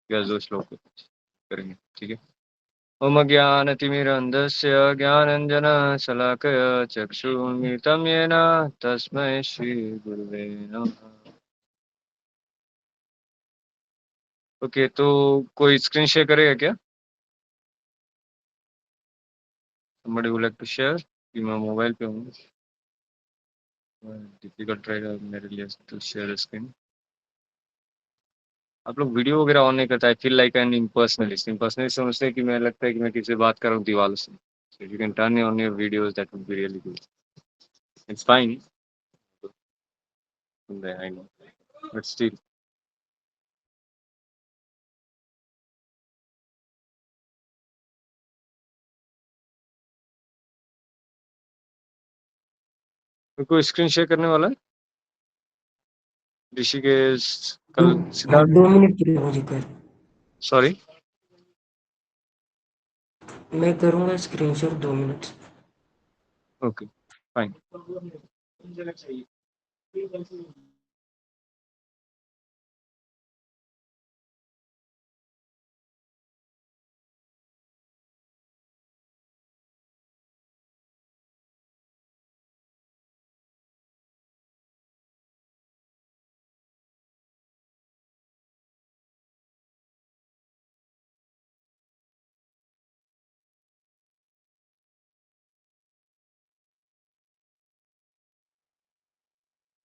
या 2 श्लोक करेंगे, ठीक है। ओम ज्ञानतिमिरन्धस्य ज्ञानाञ्जनशलाकया चक्षुरुन्मिलितं येन तस्मै श्रीगुरुवे नमः। ओके, तो कोई स्क्रीन शेयर करेगा क्या? Somebody would like to share? कि मैं मोबाइल पे हूँ, डिफिकल्ट रहेगा मेरे लिए टू शेयर स्क्रीन। आप लोग वीडियो वगैरह ऑन नहीं करता है, फील लाइक एन इम्पर्सनलिस्ट। इम्पर्सनलिस्ट समझते हैं कि मैं लगता है कि मैं किसी से बात कर रहा हूँ दीवार से। So if you can turn on your videos, that would be really good. It's fine. I know, but still. कोई स्क्रीन शेयर करने वाला है? ऋषिकेश, कल हाँ, सिद्धार्थ, 2 मिनट के लिए मुझे कर। सॉरी, मैं करूँगा screenshot 2 minute. Okay fine.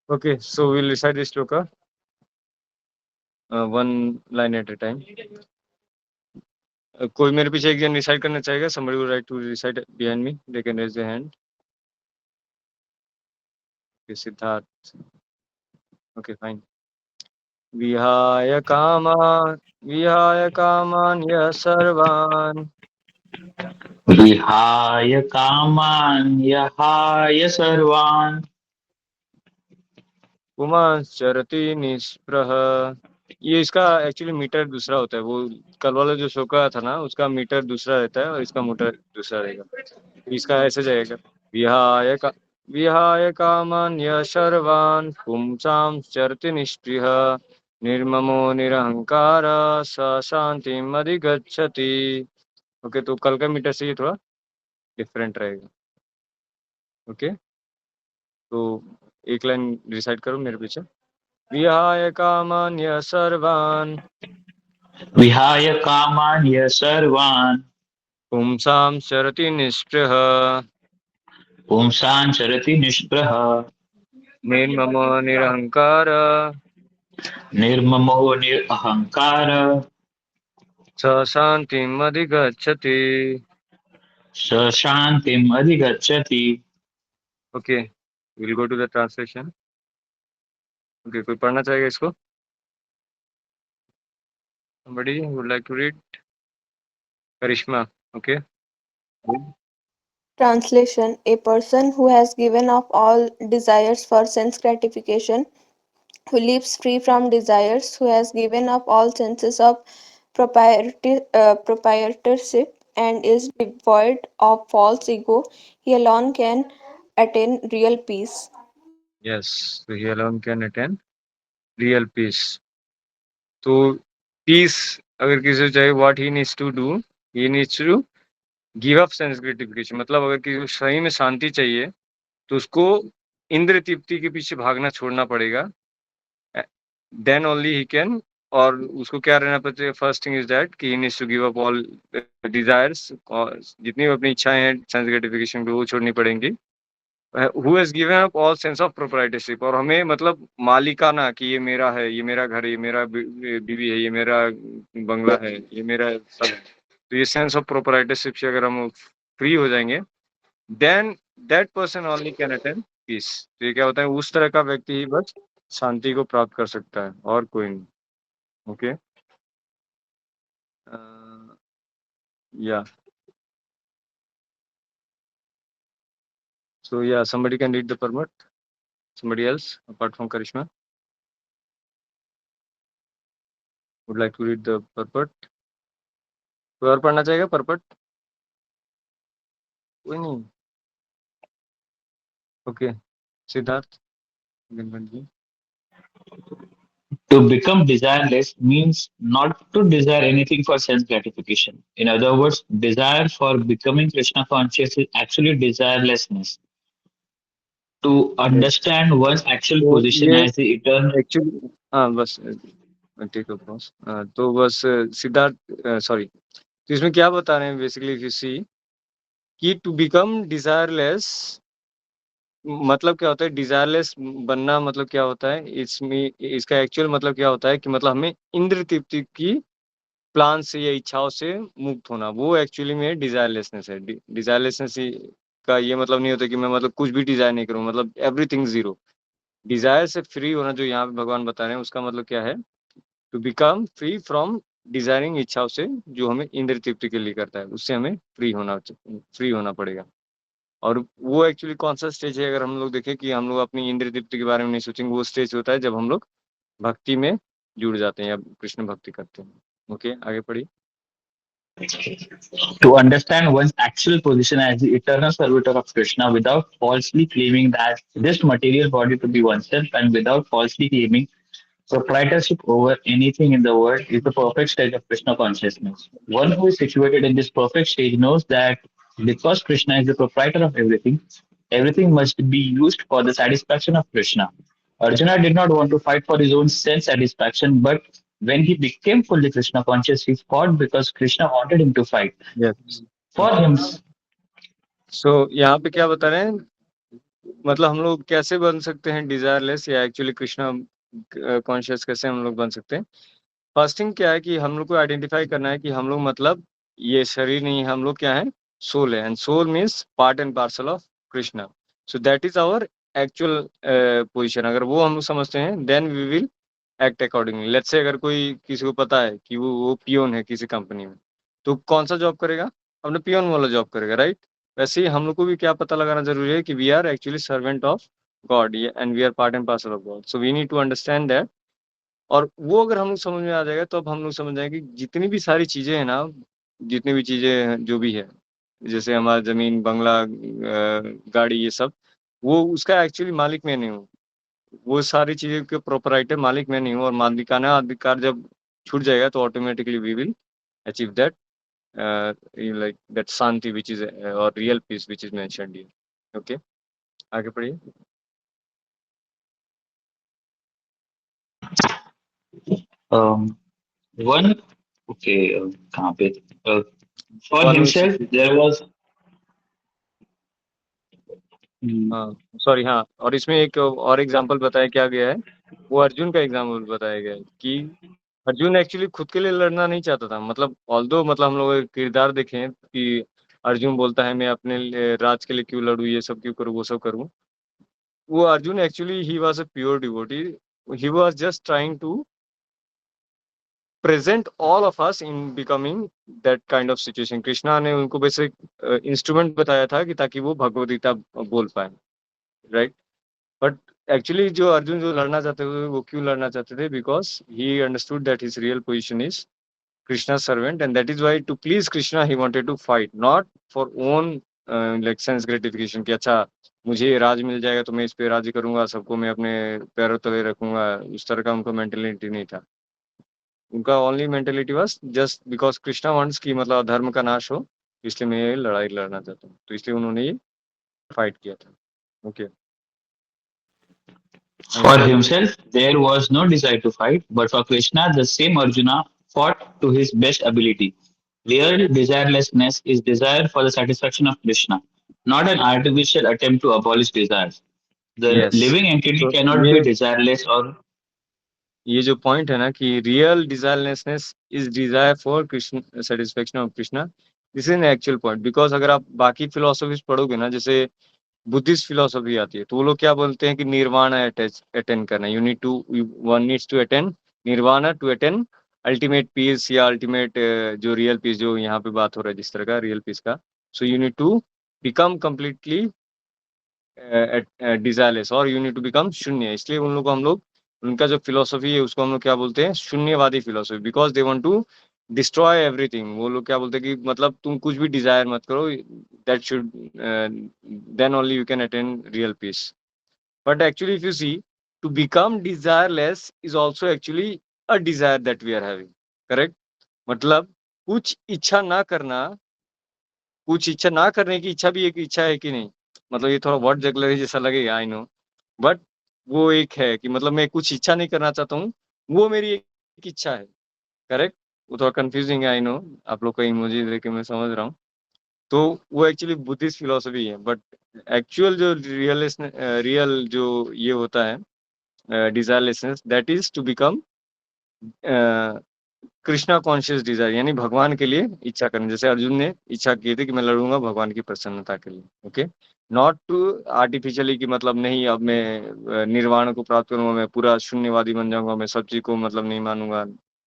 Okay, so we'll recite this shloka one line at a time. कोई मेरे पीछे एक जन रिसाइट करना चाहेगा? somebody would like to recite behind me, they can raise their hand. Okay, Siddharth. Okay, fine. विहाय कामान् यः सर्वान् विहाय कामान् यहाय सर्वान् पुमांश्चरति निःस्पृह। ये इसका एक्चुअली मीटर दूसरा होता है, वो कल वाला जो शोका था ना, उसका मीटर दूसरा रहता है और इसका मीटर दूसरा रहेगा। इसका ऐसे जाएगा, विहाय का विहाय कामान् यः सर्वान् पुंसां चरति निःस्पृह निर्ममो निरहंकार स शांतिम् अधिगच्छति। ओके, तो कल का मीटर से ये थोड़ा डिफरेंट रहेगा। ओके, तो एक लाइन रिसाइट करो मेरे पीछे। विहाय कामान् यः सर्वान् विहाय कामान् यः सर्वान् पुंसां चरति निःस्पृह पुंसान् चरति निःस्पृह निर्ममो निरहंकार निर्ममो निरहङ्कार स शान्तिम् अधिगच्छति। स शान्तिम् अधिगच्छति। Okay, will go to the translation. Okay, कोई पढ़ना चाहेगा इसको? somebody would like to read? Karishma, okay. Translation: A person who has given up all desires for sense gratification, who lives free from desires, who has given up all senses of proprietorship, and is devoid of false ego, he alone can attain real peace. Yes, so he alone can attain real peace. तो peace अगर किसी को चाहिए, what he needs to do, he needs to give up sense gratification। मतलब अगर किसी को सही में शांति चाहिए तो उसको इंद्र तृप्ति के पीछे भागना छोड़ना पड़ेगा। Then only he can. और उसको क्या रहना पड़ता है? फर्स्ट थिंग इज दैट कि he needs to give up all desires, और जितनी भी अपनी इच्छाएं हैं सेंस ग्रेटिफिकेशन पे वो छोड़नी पड़ेंगी। Who has given up all sense of proprietorship, और हमें मतलब मालिकाना कि ये मेरा है, ये मेरा घर है, ये मेरा बीवी है, ये मेरा बंगला है, ये मेरा सब है। तो ये सेंस ऑफ प्रोप्राइटरशिप से अगर हम फ्री हो जाएंगे, then that person only can attain peace. तो ये क्या होता है? उस तरह का व्यक्ति ही बस शांति को प्राप्त कर सकता है, और कोई नहीं। ओके, या so yeah, somebody can read the permit, somebody else apart from Karishma would like to read the purport? कोई और पढ़ना चाहेगा purport? कोई नहीं। Okay, Siddharth, ji. To become desireless means not to desire anything for sense gratification. In other words, desire for becoming Krishna conscious is actually desirelessness. To Yes. understand one's actual तो position ये as the eternal. Actually हाँ बस take a pause तो बस Siddharth sorry तो इसमें क्या बता रहे हैं बेसिकली इफ यू सी कि टू बिकम डिजायरलेस मतलब क्या होता है डिजायरलेस बनना मतलब क्या होता है इसमें इसका एक्चुअल मतलब क्या होता है कि मतलब हमें इंद्र तृप्ति की प्लान से या इच्छाओं से मुक्त होना वो एक्चुअली में डिजायरलेसनेस है डिजायरलेसनेस का ये मतलब नहीं होता कि मैं मतलब कुछ भी डिजायर नहीं करूँ मतलब एवरीथिंग जीरो डिजायर से फ्री होना जो यहाँ पे भगवान बता रहे हैं उसका मतलब क्या है to become free from desiring इच्छाओं से जो हमें इंद्र तृप्ति के लिए करता है उससे हमें फ्री होना पड़ेगा और वो एक्चुअली कौन सा स्टेज है अगर हम लोग देखें कि हम लोग अपनी इंद्र तृप्ति के बारे में नहीं सोचेंगे वो स्टेज होता है जब हम लोग भक्ति में जुड़ जाते हैं या कृष्ण भक्ति करते हैं ओके आगे पढ़िए To understand one's actual position as the eternal servitor of Krishna without falsely claiming that this material body to be oneself and without falsely claiming proprietorship over anything in the world is the perfect stage of Krishna consciousness. One who is situated in this perfect stage knows that because Krishna is the proprietor of everything, everything must be used for the satisfaction of Krishna. Arjuna did not want to fight for his own sense satisfaction, but when he became fully Krishna conscious, he fought because Krishna wanted him to fight. Yes For him, सो यहाँ पे क्या बता रहे हैं मतलब हम लोग कैसे बन सकते हैं डिजायरलेस या एक्चुअली कृष्णा कॉन्शियस कैसे हम लोग बन सकते हैं फर्स्ट थिंग क्या है कि हम लोग को आइडेंटिफाई करना है कि हम लोग मतलब ये शरीर नहीं है हम लोग क्या है सोल है and soul means part and parcel of Krishna so that is our actual position अगर वो हम लोग समझते हैं then we will act accordingly let's say अगर कोई किसी को पता है कि वो पियोन है किसी कंपनी में तो कौन सा जॉब करेगा अपने पियोन वाला जॉब करेगा राइट वैसे ही हम लोग को भी क्या पता लगाना जरूरी है कि we are actually servant of God and we are part and parcel of God so we need to understand that और वो अगर हम लोग समझ में आ जाएगा तो अब हम लोग समझ जाएंगे कि जितनी भी सारी चीजें हैं ना जितनी भी चीजें हैं जो भी है जैसे हमारा जमीन बंगला गाड़ी ये सब वो उसका एक्चुअली मालिक मैं नहीं हूँ वो सारी चीजें के प्रोपराइटर मालिक मैं नहीं हूँ और मालिकाना अधिकार जब छूट जाएगा तो automatically we will achieve that like that shanti which is or real peace which is mentioned here okay आगे पढ़िए one, okay, कहाँ पे? For one himself, there was. Hmm, हाँ सॉरी हाँ और इसमें एक और एग्जांपल बताया क्या गया है वो अर्जुन का एग्जांपल बताया गया है कि अर्जुन एक्चुअली खुद के लिए लड़ना नहीं चाहता था मतलब ऑल्दो मतलब हम लोग किरदार देखें कि अर्जुन बोलता है मैं अपने राज के लिए क्यों लड़ूं ये सब क्यों करूं वो सब करूं वो Arjun actually he was a pure devotee he was just trying to present all of us in becoming that kind of situation Krishna ने उनको वैसे इंस्ट्रूमेंट बताया था कि ताकि वो भगवद गीता बोल पाए राइट बट एक्चुअली जो अर्जुन जो लड़ना चाहते थे वो क्यों लड़ना चाहते थे because he understood that his real position is Krishna servant and that is why to please Krishna he wanted to fight not for own like sense gratification कि अच्छा मुझे ये राज मिल जाएगा तो मैं इस पे राज करूंगा सबको मैं अपने पैरों तले रखूंगा उस तरह का उनका मेंटेलिटी नहीं था उनका only mentality was just because Krishna wants की मतलब अधर्म का नाश हो इसलिए मैं ये लड़ाई लड़ना चाहता हूँ तो इसलिए उन्होंने ये फाइट किया था ओके आगे For पढ़िए himself, there was no desire to fight, but for Krishna, the same Arjuna fought to his best ability. Real desirelessness is desire for the satisfaction of Krishna, not an artificial attempt to abolish desires. The yes living entity तो cannot ये be desireless or. ये जो point है ना कि real desirelessness is desire for Krishna satisfaction of Krishna this is an actual point because अगर आप बाकी फिलोसफीज पढ़ोगे ना जैसे बुद्धिस्ट फिलोसफी आती है तो वो लोग क्या बोलते हैं कि निर्वाणा अटेन करना you need to one needs to attain nirvana to attain ultimate peace या अल्टीमेट जो रियल पीस जो यहाँ पे बात हो रहा है जिस तरह का रियल पीस का so you need to become completely desireless और you need to become shunya इसलिए उन लोग को हम लोग उनका जो फिलोसफी है उसको हम लोग क्या बोलते हैं शून्यवादी philosophy because they want to destroy everything वो लोग क्या बोलते हैं कि मतलब तुम कुछ भी डिजायर मत करो that should then only you can attain real peace but actually if you see to become desireless is also actually a desire that we are having. Correct? मतलब कुछ इच्छा ना करना, कुछ इच्छा ना करने की इच्छा भी एक इच्छा है कि नहीं? मतलब ये थोड़ा वर्ड जगलरी जैसा लगेगा, आई नो, बट वो एक है कि मतलब मैं कुछ इच्छा नहीं करना चाहता हूँ, वो मेरी एक इच्छा है। करेक्ट? वो थोड़ा कन्फ्यूजिंग है, आई नो, आप लोग का इमोजी देख के मैं समझ रहा हूँ। तो वो एक्चुअली बुद्धिस्ट फिलॉसफी है, बट एक्चुअल जो रियल जो ये होता है desirelessness, that is to become Krishna conscious desire, यानी भगवान के लिए इच्छा करना। जैसे अर्जुन ने इच्छा की थी कि मैं लड़ूंगा भगवान की प्रसन्नता के लिए। ओके, नॉट टू आर्टिफिशियली कि मतलब नहीं अब मैं निर्वाण को प्राप्त करूंगा, मैं पूरा शून्यवादी बन जाऊंगा, मैं सब चीज को मतलब नहीं मानूंगा,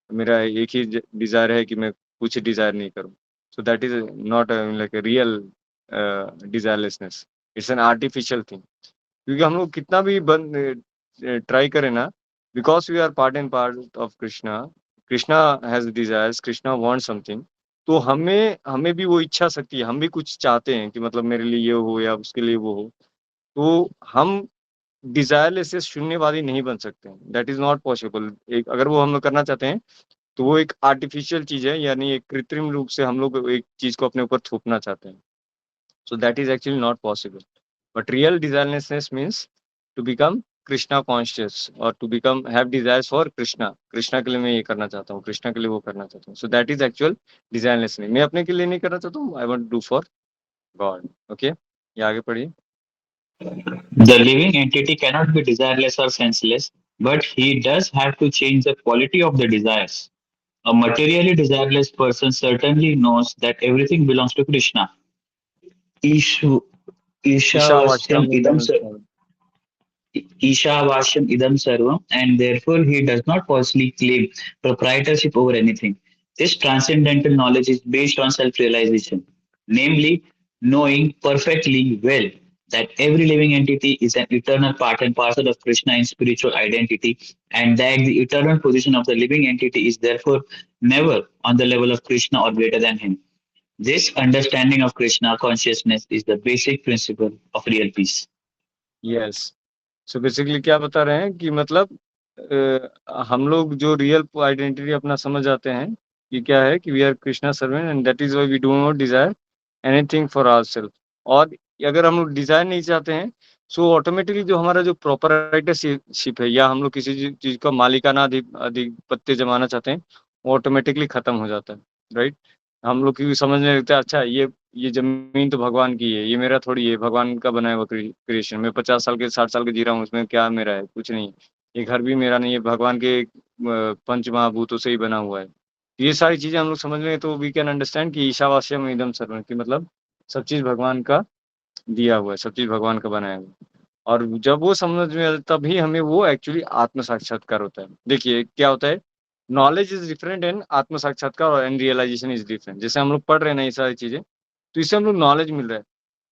मेरा एक ही डिजायर है कि मैं कुछ डिजायर नहीं करूं। So that is not like a real desirelessness, it's an artificial thing. क्योंकि हम लोग कितना भी ट्राई करें ना, because we are part and part of Krishna, Krishna has desires, Krishna want something, तो हमें हमें भी वो इच्छा शक्ति है, हम भी कुछ चाहते हैं कि मतलब मेरे लिए ये हो या उसके लिए वो हो। तो हम डिजायरलेस से शून्यवादी नहीं बन सकते हैं, दैट इज नॉट पॉसिबल। एक अगर वो हम लोग करना चाहते हैं तो वो एक आर्टिफिशियल चीज है, यानी एक कृत्रिम रूप से हम लोग एक चीज को अपने ऊपर थोपना चाहते हैं। So that is actually not possible. But real desirelessness means to become Krishna conscious or to become have desires for Krishna. Krishna के लिए मैं ये करना चाहता हूँ, कृष्णा के लिए वो करना चाहता हूँ. So that is actual desirelessness. मैं अपने के लिए नहीं करना चाहता हूँ. I want to do for God. Okay? ये आगे पढ़िए. The living entity cannot be desireless or senseless, but he does have to change the quality of the desires. A materially desireless person certainly knows that everything belongs to Krishna. Ishu, Ishavasyam ईशावास्यम idam इदं sa- Ishavashyam idam sarvam, and therefore he does not falsely claim proprietorship over anything. This transcendental knowledge is based on self-realization, namely knowing perfectly well that every living entity is an eternal part and parcel of Krishna in spiritual identity, and that the eternal position of the living entity is therefore never on the level of Krishna or greater than him. This understanding of Krishna consciousness is the basic principle of real peace. Yes. So basically क्या बता रहे हैं कि मतलब हम लोग जो real identity अपना समझ जाते हैं कि क्या है कि we are Krishna servant and that is why we do not desire anything for ourself. और अगर हम लोग डिजायर नहीं चाहते हैं, सो ऑटोमेटिकली जो हमारा जो प्रोपराइटरशिप है या हम लोग किसी चीज का मालिकाना अधिपत्य जमाना चाहते हैं, वो ऑटोमेटिकली खत्म हो जाता है। राइट? हम लोग की समझने लगता है अच्छा ये जमीन तो भगवान की है, ये मेरा थोड़ी है, भगवान का बनाया हुआ क्रिएशन। मैं 50 साल के 60 साल के जी रहा हूँ, उसमें क्या मेरा है? कुछ नहीं। ये घर भी मेरा नहीं है, भगवान के पंच महाभूतों से ही बना हुआ है। ये सारी चीजें हम लोग समझ लें तो वी कैन अंडरस्टैंड कि ईशावास्यम इदम सर्वम, कि मतलब सब चीज भगवान का दिया हुआ है, सब चीज भगवान का बनाया हुआ है। और जब वो समझ में आता तभी हमें वो एक्चुअली आत्म साक्षात्कार होता है। देखिए क्या होता है, नॉलेज इज डिफरेंट एंड आत्म साक्षात्कार एंड रियलाइजेशन इज डिफरेंट। जैसे हम लोग पढ़ रहे हैं ना ये सारी चीजें, तो इससे हम लोग नॉलेज मिल रहा है,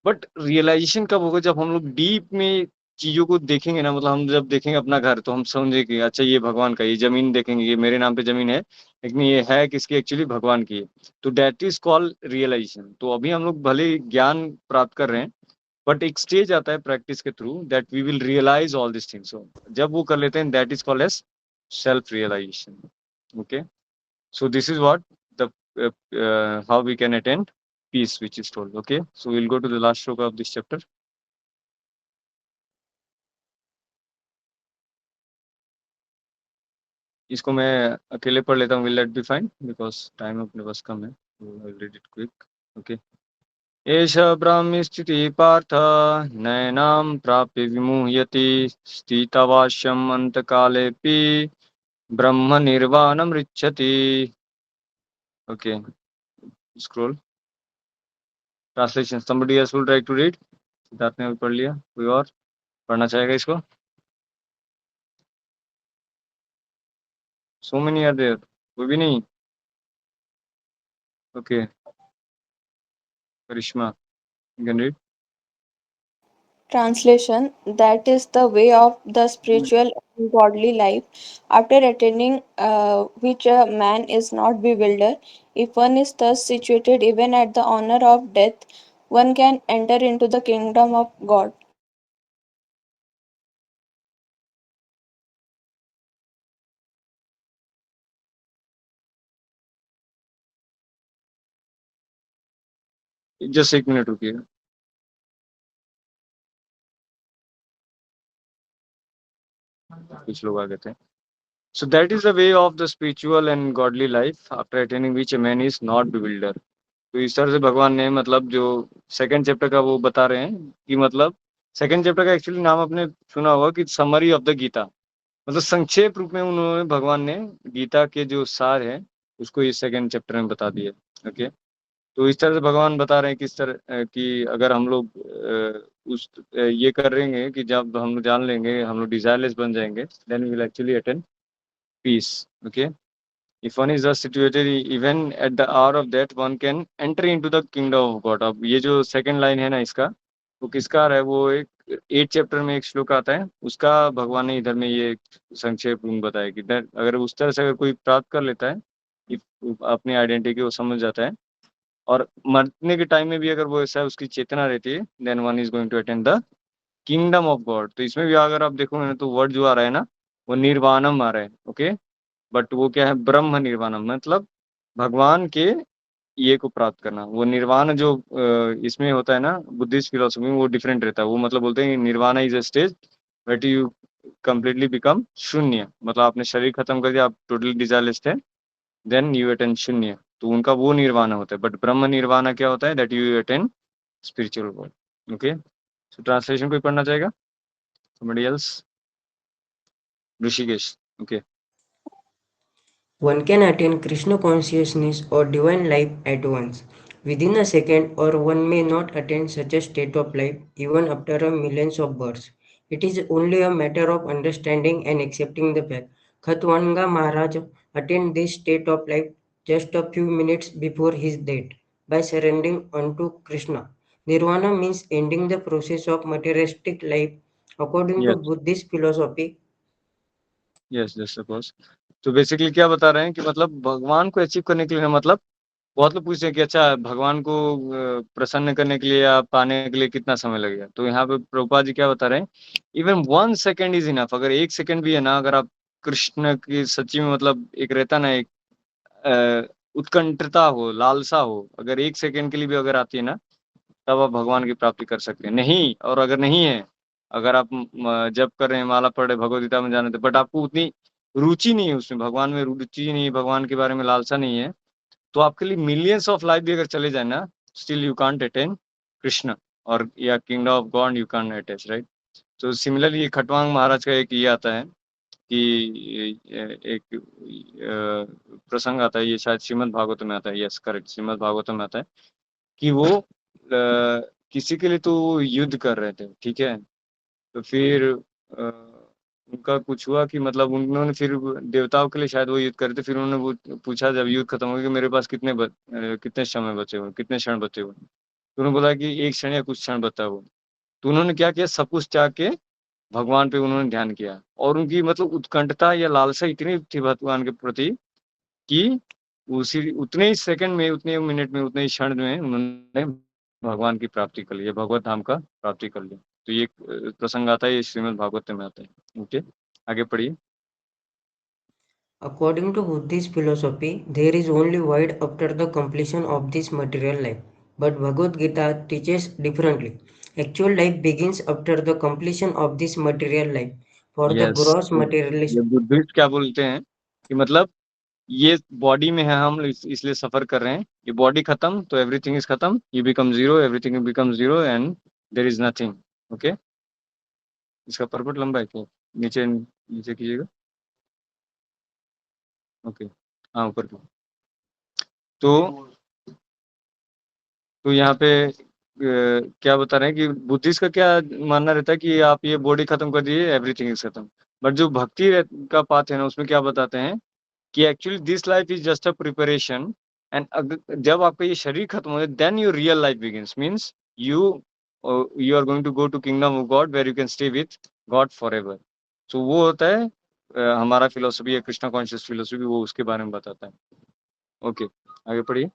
बट रियलाइजेशन कब होगा? जब हम लोग डीप में चीजों को देखेंगे ना, मतलब हम जब देखेंगे अपना घर तो हम समझेंगे अच्छा ये भगवान का, ये जमीन देखेंगे ये मेरे नाम पे जमीन है, लेकिन ये है किसकी? एक्चुअली भगवान की है। तो दैट इज कॉल्ड रियलाइजेशन। तो अभी हम लोग भले ही ज्ञान प्राप्त कर रहे हैं, बट एक स्टेज आता है प्रैक्टिस के through that we will realise all this things. जब वो कर लेते हैं, that is called as self realisation. Okay, so this is what the how we can attain peace, which is told. Okay, so we'll go to the last shloka of this chapter. इसको मैं अकेले पढ़ लेता हूँ, will that be fine? Because time अपने पास कम है, so I'll read it quick. Okay. एष ब्राह्मी स्थिति पार्थ नैनां प्राप्य विमुह्यति स्थितवास्यम् अन्तकालेऽपि ब्रह्म निर्वाणमृच्छति। Okay, scroll. Translation. Somebody else would like to read? Siddharth ने अभी पढ़ लिया, कोई और पढ़ना चाहेगा इसको? So many are there. कोई भी नहीं? Okay, Karishma, you can read. Translation: That is the way of the spiritual and godly life, after attaining which a man is not bewildered. If one is thus situated, even at the honor of death, one can enter into the kingdom of God. Just एक minute रुकिएगा। कुछ लोग आ गए थे। So that is the way of the spiritual and godly life after attaining which a man is not bewildered. तो इस तरह से भगवान ने मतलब जो सेकंड चैप्टर का वो बता रहे हैं कि मतलब सेकंड चैप्टर का एक्चुअली नाम आपने सुना होगा कि समरी ऑफ द गीता, मतलब संक्षेप रूप में उन्होंने भगवान ने गीता के जो सार है उसको इस सेकंड चैप्टर में बता दिया। ओके, तो इस तरह से भगवान बता रहे हैं कि इस तरह कि अगर हम लोग ये करेंगे कि जब हम लोग जान लेंगे, हम लोग डिजायरलेस बन जाएंगे, then we will actually attain peace. Okay, if one is thus situated, even at the hour of death, one can enter into the kingdom of God. अब ये जो सेकंड लाइन है ना इसका, वो किसका आ रहा है? वो एक 8 चैप्टर में एक श्लोक आता है, उसका भगवान ने इधर में ये संक्षेप में बताया कि अगर उस तरह से अगर कोई प्राप्त कर लेता है, अपनी आइडेंटिटी को समझ जाता है और मरने के टाइम में भी अगर वो ऐसा उसकी चेतना रहती है, then one is going to attend the kingdom of God. तो इसमें भी अगर आप देखोगे ना तो वर्ड जो आ रहा है ना वो निर्वाणम आ रहा है। ओके, बट वो क्या है? ब्रह्म निर्वाणम, मतलब भगवान के ये को प्राप्त करना। वो निर्वाण जो इसमें होता है ना बुद्धिस्ट फिलोसफी में, वो डिफरेंट रहता है। वो मतलब बोलते हैं nirvana is a stage but you completely become शून्य, मतलब आपने शरीर खत्म कर दिया, आप टोटली डिजायरलेस थे, देन यू अटेन शून्य। तो उनका वो निर्वाणा होता है। बट ब्रह्म निर्वाणा क्या होता है? That you attain spiritual world. Okay, so translation कोई पढ़ना चाहेगा? somebody else? Rishikesh. Okay, One can attain Krishna consciousness or divine life at once, within a second, or one may not attain such a state of life even after a millions of births. It is only a matter of understanding and accepting the fact. Khatwanga Maharaj attained this state of life just a few minutes before his death by surrendering unto Krishna. Nirvana means ending the process of materialistic life according to yes Buddhist philosophy. Yes yes suppose. तो basically क्या बता रहे हैं कि मतलब भगवान को achieve करने के लिए ना, मतलब बहुत लोग पूछते हैं कि अच्छा भगवान को प्रसन्न करने के लिए या पाने के लिए कितना समय लगेगा। तो यहाँ पे प्रभुपाद जी क्या बता रहे हैं? Even 1 second is enough. अगर 1 सेकेंड भी है ना, अगर आप कृष्ण की सच्ची में मतलब एक रहता ना एक उत्कंठता हो, लालसा हो, अगर 1 सेकेंड के लिए भी अगर आती है ना, तब आप भगवान की प्राप्ति कर सकते हैं। नहीं, और अगर नहीं है, अगर आप जप कर रहे हैं, माला पढ़ रहे, भगवद गीता में जाने थे, बट आपको उतनी रुचि नहीं है उसमें, भगवान में रुचि नहीं है, भगवान के बारे में लालसा नहीं है, तो आपके लिए मिलियंस ऑफ लाइफ भी अगर चले जाए ना, still you can't attain Krishna और या kingdom of God you can't attach, right? तो सिमिलरली खटवांग महाराज का एक ये आता है कि एक प्रसंग आता है, ये शायद श्रीमद् भागवत में आता है। यस करेक्ट, श्रीमद् भागवत में आता है कि वो किसी के लिए तो युद्ध कर रहे थे, ठीक है? तो फिर उनका कुछ हुआ कि मतलब उन्होंने फिर देवताओं के लिए शायद वो युद्ध कर रहे थे। फिर उन्होंने वो पूछा जब युद्ध खत्म हो गया कि मेरे पास कितने समय बचे हुए, कितने क्षण बचे हुए? तो उन्होंने बोला कि एक क्षण या कुछ क्षण बचा हुआ। तो उन्होंने क्या किया? सब कुछ त्याग के भगवान पे उन्होंने ध्यान किया, और उनकी मतलब उत्कंठता या लालसा इतनी थी भगवान के प्रति कि उसी उतने ही सेकंड में, उतने ही मिनट में, उतने ही क्षण में उन्होंने भगवान की प्राप्ति कर ली है, भगवत धाम का प्राप्ति कर लिया। तो ये एक प्रसंग आता है, ये श्रीमद् भागवत में आता है। ओके, आगे पढ़िए। According to Buddhist philosophy, there is only void after the completion of this material life. But Bhagavad Gita teaches differently. Actual life begins after the completion of this material life. For the yes, gross तो materialist, ये Buddhist क्या बोलते हैं कि मतलब ये body में है, हम इसलिए सफर कर रहे हैं। ये बॉडी खत्म तो एवरीथिंग इज खत्म, you become zero, everything become zero and there is nothing. Okay, इसका परपट लंबा है क्या? नीचे नीचे कीजिएगा। ओके, हाँ ऊपर की। तो यहाँ पे क्या बता रहे हैं कि बुद्धिस्ट का क्या मानना रहता है कि आप ये बॉडी खत्म कर दीजिए, एवरीथिंग इज खत्म। बट जो भक्ति का पाथ है ना, उसमें क्या बताते हैं कि actually this life is just a preparation, and जब आपका ये शरीर खत्म हो जाए, then your real life begins, means you you are going to go to kingdom of God where you can stay with God forever. So वो होता है हमारा फिलोसफी है, कृष्णा कॉन्शियस फिलोसफी, वो उसके बारे में बताता है। ओके, आगे पढ़िए।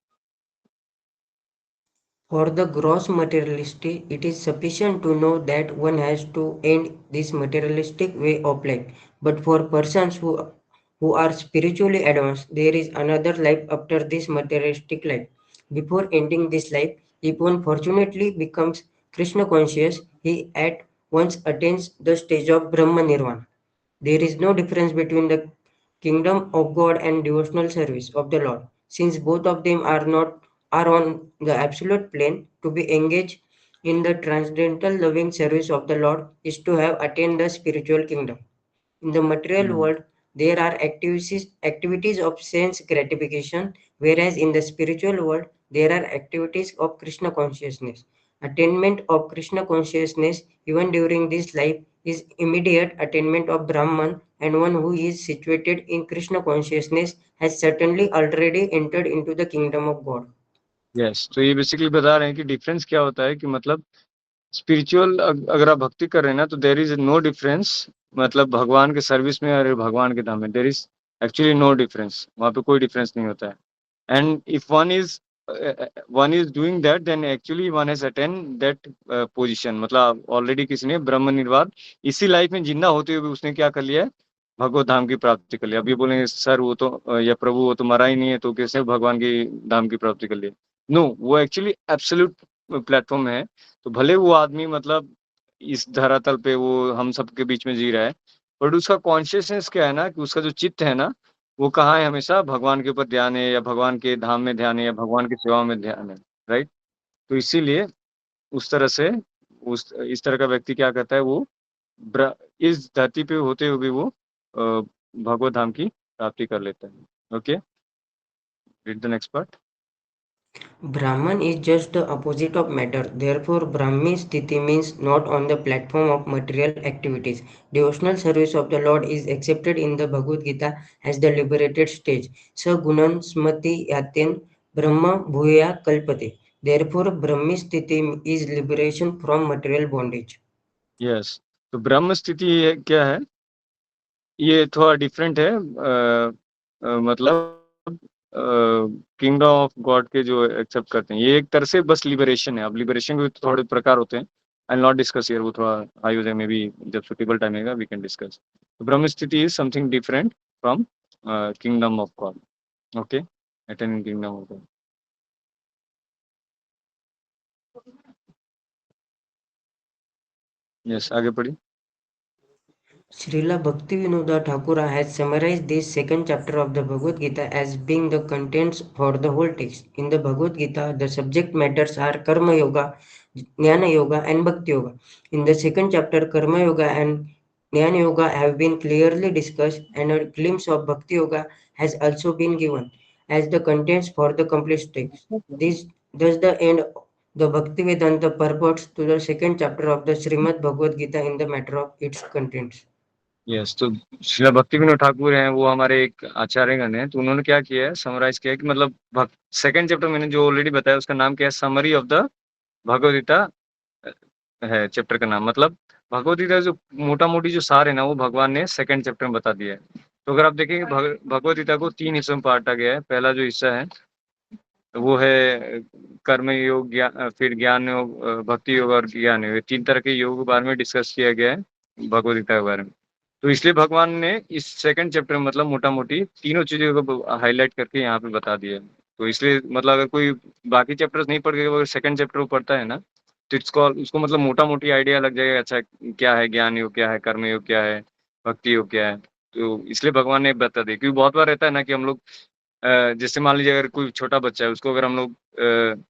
for the gross materialistic, it is sufficient to know that one has to end this materialistic way of life. But for persons who are spiritually advanced, there is another life after this materialistic life. Before ending this life, If one fortunately becomes Krishna conscious, he at once attains the stage of Brahma Nirvana. There is no difference between the kingdom of God and devotional service of the Lord, since both of them are on the absolute plane. To be engaged in the transcendental loving service of the Lord is to have attained the spiritual kingdom. In the material Hmm. world, there are activities of sense gratification, whereas in the spiritual world, there are activities of Krishna consciousness. Attainment of Krishna consciousness, even during this life, is immediate attainment of Brahman, and one who is situated in Krishna consciousness has certainly already entered into the kingdom of God. Yes, तो ये basically बता रहे हैं कि difference क्या होता है कि मतलब स्पिरिचुअल अगर आप भक्ति कर रहे हैं ना तो देयर इज नो डिफरेंस, मतलब भगवान के सर्विस में और भगवान के धाम में there is actually no difference, वहाँ पे कोई डिफरेंस नहीं होता है। And if one is doing that then actually one has attain that position, मतलब ऑलरेडी किसी ने ब्रह्म निर्वाण इसी लाइफ में जिंदा होते हुए उसने क्या कर लिया है, भगवत धाम की प्राप्ति कर लिया। अब ये बोलेंगे सर वो तो या प्रभु वो तो मरा ही नहीं है तो कैसे भगवान की धाम की प्राप्ति कर लिया। नो, वो एक्चुअली एब्सोल्यूट प्लेटफॉर्म है। तो भले वो आदमी मतलब इस धरातल पे वो हम सबके बीच में जी रहा है, बट उसका कॉन्शियसनेस क्या है ना कि उसका जो चित्त है ना वो कहाँ है, हमेशा भगवान के ऊपर ध्यान है या भगवान के धाम में ध्यान है या भगवान की सेवा में ध्यान है, राइट। तो इसीलिए उस तरह से उस इस तरह का व्यक्ति क्या करता है, वो इस धरती पे होते हुए भी वो भगवत धाम की प्राप्ति कर लेता है। Okay, read the next part. Brahman is just the opposite of matter. Therefore, Brahmi Sthiti means not on the platform of material activities. Devotional service of the Lord is accepted in the Bhagavad Gita as the liberated stage. Sa gunan smati yaten Brahma bhuya kalpate. Therefore, Brahmi Sthiti is liberation from material bondage. Yes, तो ब्रह्म स्थिति क्या है, ये थोड़ा different है। मतलब kingdom of God के जो एक्सेप्ट करते हैं, ये एक तरह से बस लिबरेशन है। अब लिबरेशन के थोड़े प्रकार होते हैं, आई नॉट डिस्कस हियर, वो थोड़ा हाई हो जाए, मे बी जब सुटेबल टाइम आएगा वी कैन डिस्कस। तो ब्रह्म स्थिति is something different from kingdom of God. Okay, attaining kingdom of God. Yes, आगे पढ़िए। Srila Bhaktivinoda Thakura has summarized this second chapter of the Bhagavad Gita as being the contents for the whole text. In the Bhagavad Gita, the subject matters are Karma Yoga, Jnana Yoga, and Bhakti Yoga. In the second chapter, Karma Yoga and Jnana Yoga have been clearly discussed, and a glimpse of Bhakti Yoga has also been given as the contents for the complete text. This thus the end the Bhaktivedanta purports to the second chapter of the Srimad Bhagavad Gita in the matter of its contents. Yes, तो श्रीला भक्ति विनोद ठाकुर हैं, वो हमारे एक आचार्यगण हैं। तो उन्होंने क्या किया है, समराइज किया है कि मतलब सेकंड चैप्टर मैंने जो ऑलरेडी बताया उसका नाम क्या है, summary of the Bhagavad Gita है चैप्टर का नाम। मतलब भगवद गीता जो मोटा मोटी जो सार है ना वो भगवान ने सेकंड चैप्टर में बता दिया है। तो अगर आप देखेंगे भगवद गीता को 3 हिस्सों में बांटा गया है। पहला जो हिस्सा है वो है कर्म योग, फिर ज्ञान योग, भक्ति योग और ज्ञान योग, 3 तरह के योग के बारे में डिस्कस किया गया है भगवद गीता के बारे में। तो इसलिए भगवान ने इस सेकंड चैप्टर में मतलब मोटा मोटी तीनों चीजों को हाईलाइट करके यहाँ पे बता दिया है। तो इसलिए मतलब अगर कोई बाकी चैप्टर्स नहीं पढ़ के अगर सेकंड चैप्टर को पढ़ता है ना तो इसको उसको मतलब मोटा मोटी आइडिया लग जाएगा, अच्छा क्या है ज्ञान योग, क्या है कर्म योग, क्या है भक्ति योग, क्या है। तो इसलिए भगवान ने बता दिया, क्योंकि बहुत बार रहता है ना कि हम लोग जैसे मान लीजिए अगर कोई छोटा बच्चा है उसको अगर हम लोग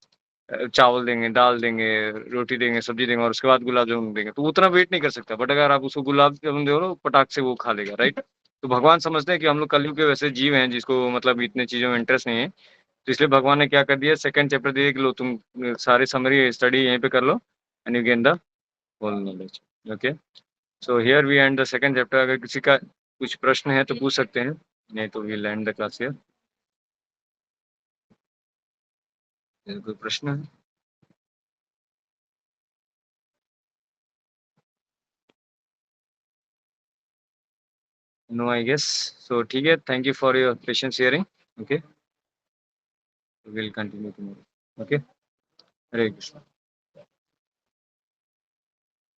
चावल देंगे, दाल देंगे, रोटी देंगे, सब्जी देंगे और उसके बाद गुलाब जामुन देंगे तो वो उतना वेट नहीं कर सकता। बट अगर आप उसको गुलाब जामुन दो पटाख से वो खा लेगा, राइट। तो भगवान समझते हैं कि हम लोग कलयुग के वैसे जीव हैं जिसको मतलब इतने चीजों में इंटरेस्ट नहीं है। तो इसलिए भगवान ने क्या कर दिया, सेकंड चैप्टर दिया कि लो तुम सारी समरी स्टडी यहीं पे कर लो and you gain the whole knowledge. Okay, so here we end the second chapter. अगर किसी का कुछ प्रश्न है तो पूछ सकते हैं, नहीं तो we end the class here. कोई प्रश्न है? No I guess. सो ठीक है, thank you for your patience hearing. Okay, will continue tomorrow. Okay, Hare Krishna.